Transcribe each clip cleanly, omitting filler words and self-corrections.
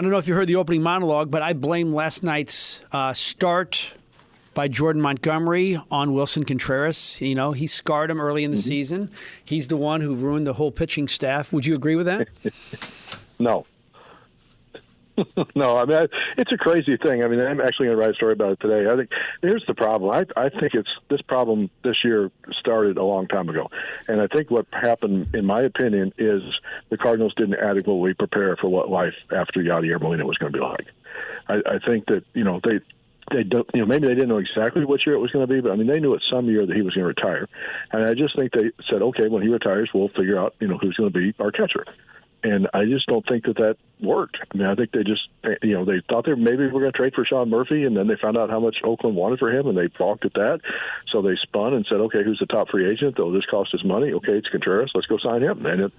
I don't know if you heard the opening monologue, but I blame last night's start by Jordan Montgomery on Willson Contreras. You know, he scarred him early in the season. He's the one who ruined the whole pitching staff. Would you agree with that? No. No, I mean, it's a crazy thing. I mean, I'm actually going to write a story about it today. I think here's the problem. I think this problem this year started a long time ago. And I think what happened, in my opinion, is the Cardinals didn't adequately prepare for what life after Yadier Molina was going to be like. I think that, they don't, maybe they didn't know exactly which year it was going to be, but I mean, they knew at some year that he was going to retire. And I just think they said, okay, when he retires, we'll figure out, who's going to be our catcher. And I just don't think that worked. I mean, I think they just, they thought they maybe were going to trade for Sean Murphy, and then they found out how much Oakland wanted for him, and they balked at that. So they spun and said, okay, who's the top free agent? Oh, this cost us money. Okay, it's Contreras. Let's go sign him. And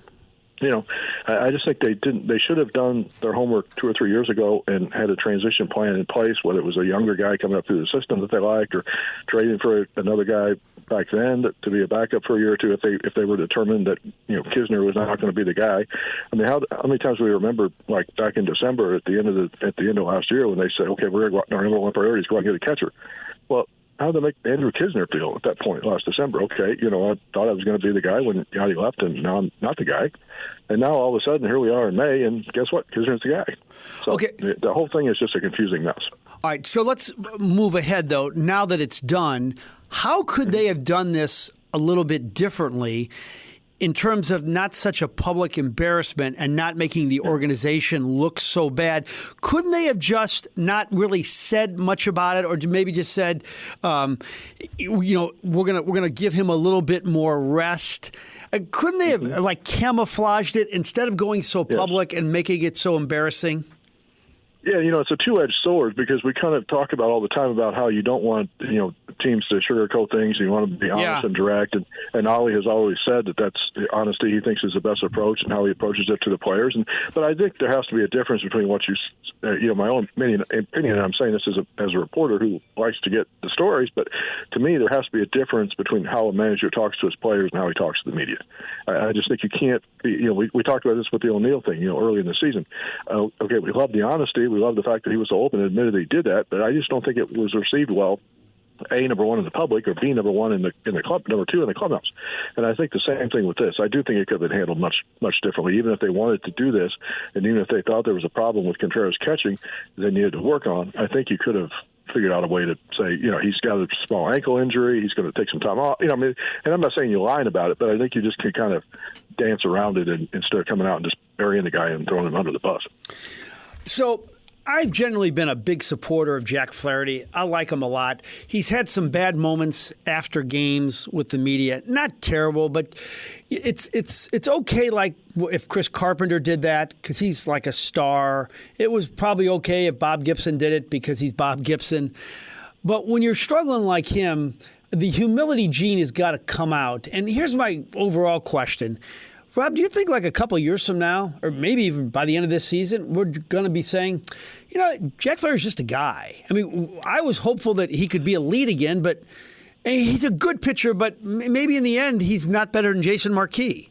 I just think they should have done their homework 2 or 3 years ago and had a transition plan in place, whether it was a younger guy coming up through the system that they liked or trading for another guy back then to be a backup for a year or two if they were determined that Kisner was not going to be the guy. I mean, how many times we remember, like back in December at the end of last year, when they said, okay, we're going to go, our number one priority is go out and get a catcher. Well, how did they make Andrew Kisner feel at that point last December? Okay, I thought I was going to be the guy when Yadi left, and now I'm not the guy. And now all of a sudden, here we are in May, and guess what? Kisner's the guy. So okay. The whole thing is just a confusing mess. All right, so let's move ahead, though. Now that it's done, how could they have done this a little bit differently in terms of not such a public embarrassment and not making the organization look so bad? Couldn't they have just not really said much about it, or maybe just said, we're gonna give him a little bit more rest? Couldn't they have camouflaged it instead of going so public and making it so embarrassing? Yeah, it's a two-edged sword, because we kind of talk about all the time about how you don't want, teams to sugarcoat things. You want them to be honest and direct. And Ollie has always said that that's the honesty he thinks is the best approach, and how he approaches it to the players. But I think there has to be a difference between what my own opinion, and I'm saying this as a reporter who likes to get the stories, but to me there has to be a difference between how a manager talks to his players and how he talks to the media. I just think you can't be, we talked about this with the O'Neill thing, early in the season. Okay, we love the honesty. We love the fact that he was so open and admitted that he did that, but I just don't think it was received well. A, number one in the public, or B, number one in the club, number two in the clubhouse. And I think the same thing with this. I do think it could have been handled much, much differently. Even if they wanted to do this, and even if they thought there was a problem with Contreras catching they needed to work on, I think you could have figured out a way to say, he's got a small ankle injury, he's going to take some time off. And I'm not saying you're lying about it, but I think you just can kind of dance around it instead of coming out and just burying the guy and throwing him under the bus. So I've generally been a big supporter of Jack Flaherty. I like him a lot. He's had some bad moments after games with the media. Not terrible, but it's okay, like if Chris Carpenter did that, because he's like a star. It was probably okay if Bob Gibson did it because he's Bob Gibson. But when you're struggling like him, the humility gene has got to come out. And here's my overall question. Rob, do you think like a couple of years from now, or maybe even by the end of this season, we're going to be saying, Jack Flaherty's just a guy? I mean, I was hopeful that he could be elite again, but he's a good pitcher, but maybe in the end he's not better than Jason Marquis.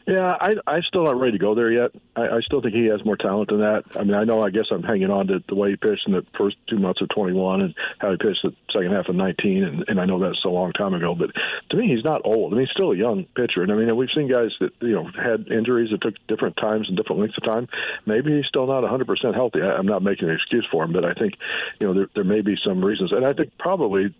Yeah, I'm still not ready to go there yet. I still think he has more talent than that. I mean, I guess I'm hanging on to the way he pitched in the first 2 months of 21 and how he pitched the second half of 19, and I know that's a long time ago. But to me, he's not old. I mean, he's still a young pitcher. And, I mean, we've seen guys that, had injuries that took different times and different lengths of time. Maybe he's still not 100% healthy. I'm not making an excuse for him, but I think, there may be some reasons. And I think probably,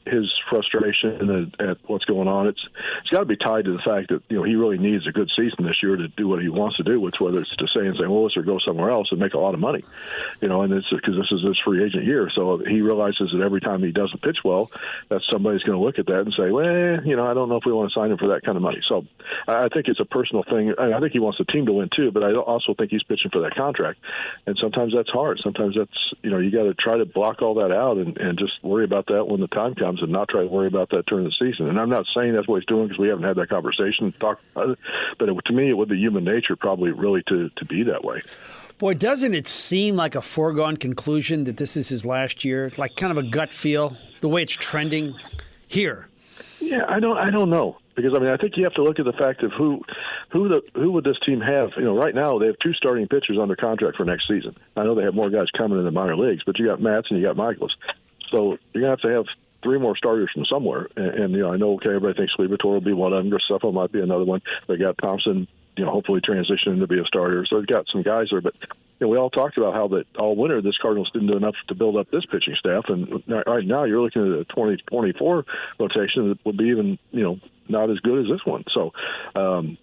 his frustration at what's going on, it's got to be tied to the fact that, he really needs a good season this year to do what he wants to do, which whether it's to stay in St. Louis or go somewhere else and make a lot of money, and it's because this is his free agent year. So he realizes that every time he doesn't pitch well, that somebody's going to look at that and say, well, I don't know if we want to sign him for that kind of money. So I think it's a personal thing. I think he wants the team to win too, but I also think he's pitching for that contract. And sometimes that's hard. Sometimes that's, you got to try to block all that out and just worry about that when the time comes and not try to worry about that during the season. And I'm not saying that's what he's doing because we haven't had that conversation, talked about it, but to me, it would be human nature probably really to be that way. Boy, doesn't it seem like a foregone conclusion that this is his last year? Like kind of a gut feel, the way it's trending here. Yeah, I don't know. Because, I think you have to look at the fact of who who would this team have? Right now they have 2 starting pitchers under contract for next season. I know they have more guys coming in the minor leagues, but you got Matz and you got Michaels. So you're going to have 3 more starters from somewhere. And I know, everybody thinks Liberatore will be one of them. Graceffa might be another one. They got Thompson, hopefully transitioning to be a starter. So they've got some guys there. But we all talked about how that all winter this Cardinals didn't do enough to build up this pitching staff. And right now you're looking at a 2024 rotation that would be even, not as good as this one. So,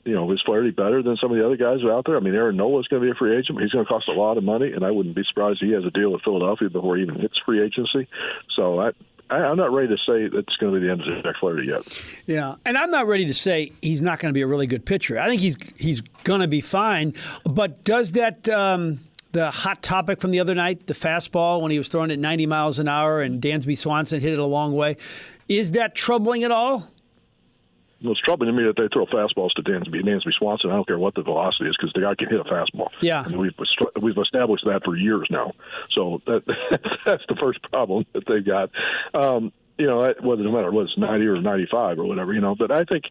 is Flaherty better than some of the other guys out there? I mean, Aaron Nola's going to be a free agent, but he's going to cost a lot of money, and I wouldn't be surprised if he has a deal with Philadelphia before he even hits free agency. So I'm not ready to say that's going to be the end of Jack Flaherty yet. Yeah, and I'm not ready to say he's not going to be a really good pitcher. I think he's going to be fine. But does that the hot topic from the other night, the fastball when he was throwing it 90 miles an hour and Dansby Swanson hit it a long way, is that troubling at all? Well, it's troubling to me that they throw fastballs to Dansby Swanson. I don't care what the velocity is because the guy can hit a fastball. Yeah, I mean, we've established that for years now. So that's the first problem that they've got. Whether no matter what it's 90 or 95 or whatever, But I think,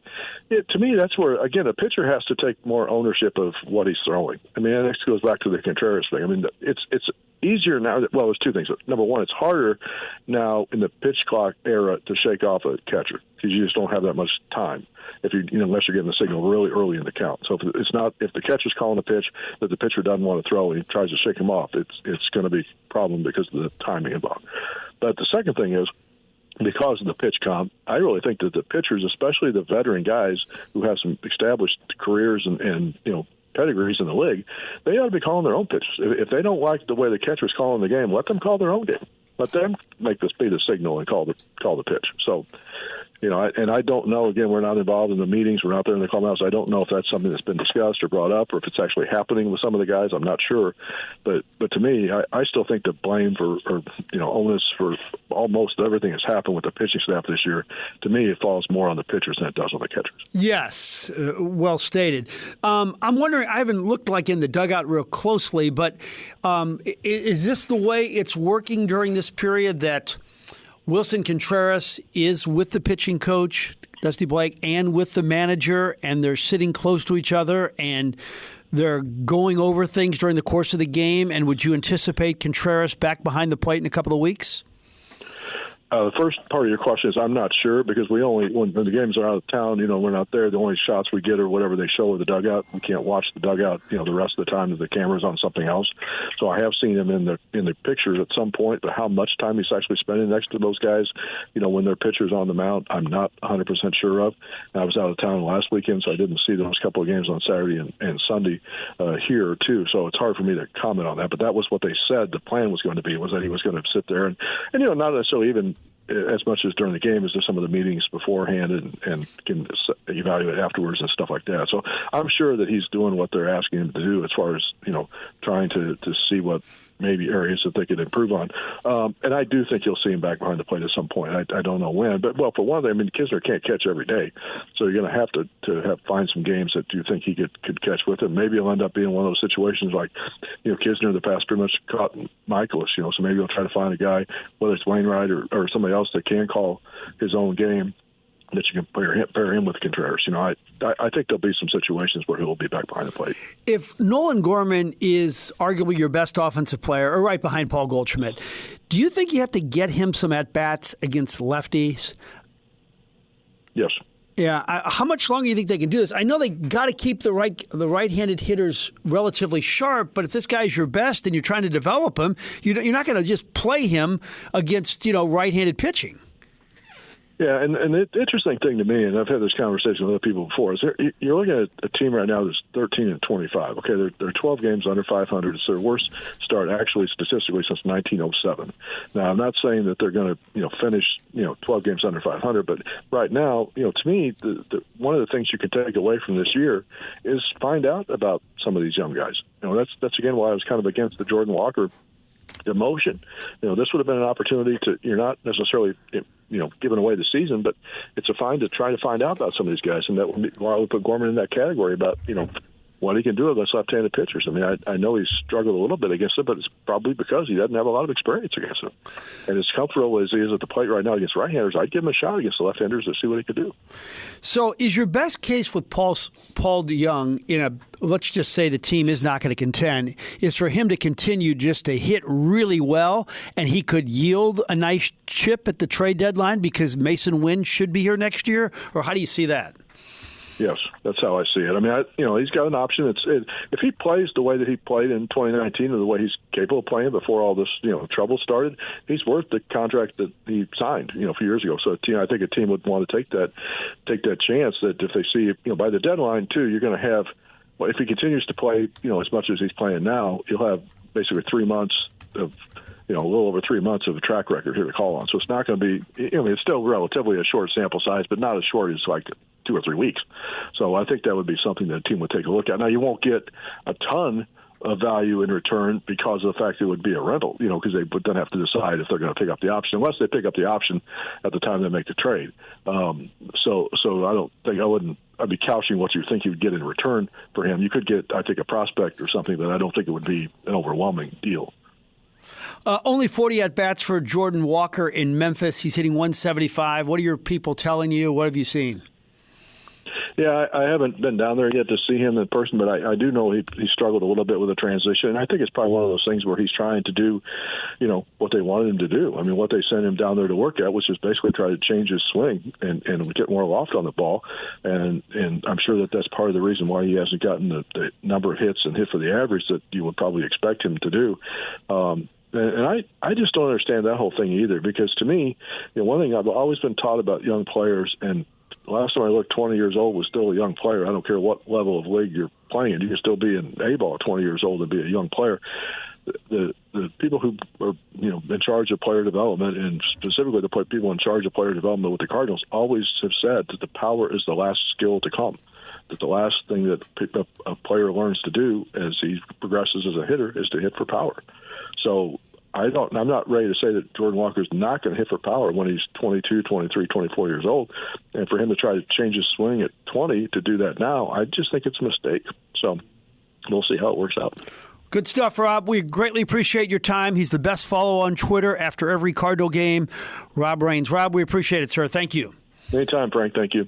to me, that's where again a pitcher has to take more ownership of what he's throwing. I mean, that goes back to the Contreras thing. I mean, it's easier now. Well, there's 2 things. Number one, it's harder now in the pitch clock era to shake off a catcher because you just don't have that much time if unless you're getting the signal really early in the count. So if the catcher's calling a pitch that the pitcher doesn't want to throw and he tries to shake him off, it's going to be a problem because of the timing involved. But the second thing is, because of the pitch comp, I really think that the pitchers, especially the veteran guys who have some established careers and pedigrees in the league, they ought to be calling their own pitches. If they don't like the way the catcher's calling the game, let them call their own game. Let them make the speed of signal and call the pitch. So, I don't know. Again, we're not involved in the meetings. We're not there in the clubhouse. I don't know if that's something that's been discussed or brought up, or if it's actually happening with some of the guys. I'm not sure. But to me, I still think the blame onus for almost everything that's happened with the pitching staff this year, to me, it falls more on the pitchers than it does on the catchers. Yes, well stated. I'm wondering, I haven't looked in the dugout real closely, but is this the way it's working during this period that Willson Contreras is with the pitching coach, Dusty Blake, and with the manager, and they're sitting close to each other, and they're going over things during the course of the game? And would you anticipate Contreras back behind the plate in a couple of weeks? The first part of your question is I'm not sure because when the games are out of town, we're not there. The only shots we get are whatever they show of the dugout. We can't watch the dugout, the rest of the time that the camera's on something else. So I have seen him in the pictures at some point, but how much time he's actually spending next to those guys, when their pitcher's on the mound, I'm not 100% sure of. I was out of town last weekend, so I didn't see those couple of games on Saturday and Sunday here too. So it's hard for me to comment on that. But that was what they said the plan was going to be, was that he was going to sit there and not necessarily even as much as during the game as there's some of the meetings beforehand and can evaluate afterwards and stuff like that. So I'm sure that he's doing what they're asking him to do as far as, trying to see what maybe areas that they could improve on. And I do think you'll see him back behind the plate at some point. I don't know when. But, well, for one thing, Kisner can't catch every day. So you're going to have to find some games that you think he could catch with him. Maybe he'll end up being one of those situations like, Kisner in the past pretty much caught Michaelis, so maybe he'll try to find a guy, whether it's Wainwright or somebody else that can call his own game, that you can pair him with Contreras. I think there'll be some situations where he'll be back behind the plate. If Nolan Gorman is arguably your best offensive player, or right behind Paul Goldschmidt, do you think you have to get him some at-bats against lefties? Yes. Yeah. How much longer do you think they can do this? I know they got to keep the right-handed hitters relatively sharp, but if this guy's your best and you're trying to develop him, you're not going to just play him against right-handed pitching. Yeah, and the interesting thing to me, and I've had this conversation with other people before, is you're looking at a team right now that's 13-25. Okay, they're 12 games under 500. It's their worst start, actually, statistically, since 1907. Now, I'm not saying that they're going to, finish, 12 games under 500, but right now, to me, one of the things you can take away from this year is find out about some of these young guys. That's again why I was kind of against the Jordan Walker demotion. This would have been an opportunity to. You're not necessarily giving away the season, but it's a fine to try to find out about some of these guys, and that would be why I would put Gorman in that category about what he can do against left-handed pitchers. I mean, I know he's struggled a little bit against it, but it's probably because he doesn't have a lot of experience against them. And as comfortable as he is at the plate right now against right-handers, I'd give him a shot against the left-handers to see what he could do. So is your best case with Paul DeYoung let's just say the team is not going to contend, is for him to continue just to hit really well, and he could yield a nice chip at the trade deadline because Mason Wynn should be here next year? Or how do you see that? Yes, that's how I see it. I mean, he's got an option. If he plays the way that he played in 2019 or the way he's capable of playing before all this, trouble started, he's worth the contract that he signed, a few years ago. So, I think a team would want to take that chance that if they see, by the deadline too, you're going to have, well, if he continues to play, as much as he's playing now, you'll have basically 3 months of, a little over 3 months of a track record here to call on. So it's not going to be, it's still relatively a short sample size, but not as short as like 2 or 3 weeks. So I think that would be something that a team would take a look at. Now, you won't get a ton of value in return because of the fact it would be a rental, because they would then have to decide if they're going to pick up the option, unless they pick up the option at the time they make the trade. So I don't think I'd be couching what you think you'd get in return for him. You could get, I think, a prospect or something, but I don't think it would be an overwhelming deal. Only 40 at-bats for Jordan Walker in Memphis. He's hitting 175. What are your people telling you? What have you seen? Yeah, I haven't been down there yet to see him in person, but I do know he struggled a little bit with the transition. And I think it's probably one of those things where he's trying to do, what they wanted him to do. I mean, what they sent him down there to work at was just basically try to change his swing and get more loft on the ball. And I'm sure that that's part of the reason why he hasn't gotten the number of hits and hit for the average that you would probably expect him to do. And I just don't understand that whole thing either, because to me, one thing I've always been taught about young players, and last time I looked, 20 years old was still a young player. I don't care what level of league you're playing. You can still be an A-ball at 20 years old and be a young player. The people who are in charge of player development, and specifically the people in charge of player development with the Cardinals, always have said that the power is the last skill to come. That the last thing that a player learns to do as he progresses as a hitter is to hit for power. So I'm not ready to say that Jordan Walker's not going to hit for power when he's 22, 23, 24 years old. And for him to try to change his swing at 20 to do that now, I just think it's a mistake. So we'll see how it works out. Good stuff, Rob. We greatly appreciate your time. He's the best follow on Twitter after every Cardinal game. Rob Raines. Rob, we appreciate it, sir. Thank you. Anytime, Frank. Thank you.